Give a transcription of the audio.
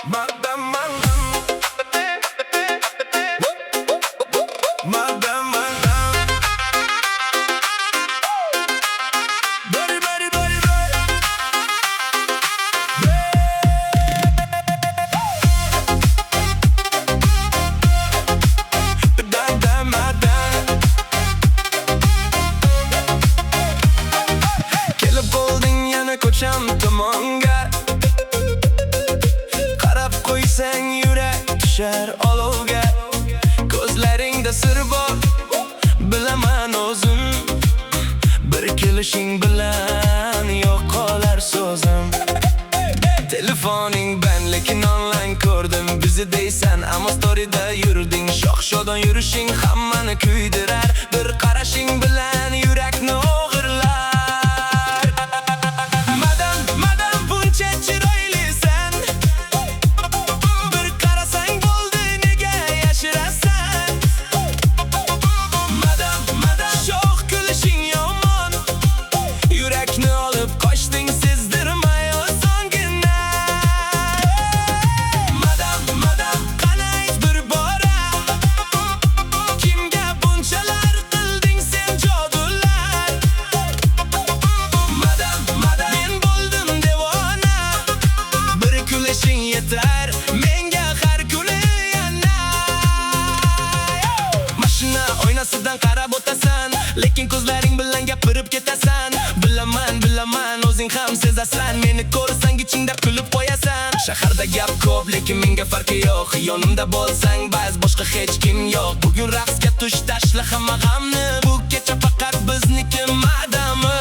Madam, madam, madam. Body, body, body, body. Madam, madam. Kelib qolding yana ko'cham tomonga. Qarab qo'ysang yurak tushar olovga. Ko'zlaringda sir bor, bilaman o'zim. Bir kelishing bilan yo'qolar so'zim. Telefoning band lekin online ko'rdim. Bizi deysan, ammo storyda yurding. Shoh-shodon yurishing hammani kuydirar. Bir qarashing bilan yurakni o'g'irlar. Madam, madam, buncha chiroylisan. Bir qarasang bo'ldi, nega yashirasan? Madam, madam, shoh kulishing yomon. Yurakni olib qochding, sezdirmay osongina. Madam, madam, qanayt bir bora. Kimga bunchalar qilding sen jodular? Madam, madam, men bo'ldim devona. Bir kulishing yetar menga har kuni yana. Mashina oynasidan qarab o'tasan, lekin ko'zlaring bilan gapirib ketasan. Bilaman, bilaman, o'zing ham sezasan. Meni ko'rsang ichingda kulib qo'yasan. Shaharda gap ko'p, lekin menga farqi yo'q. Yonimda bo'lsang ba'z, boshqa hech kim yo'q. Bugun raqsga tush, tashla hamma g'amni. Bu kecha faqat bizniki madami.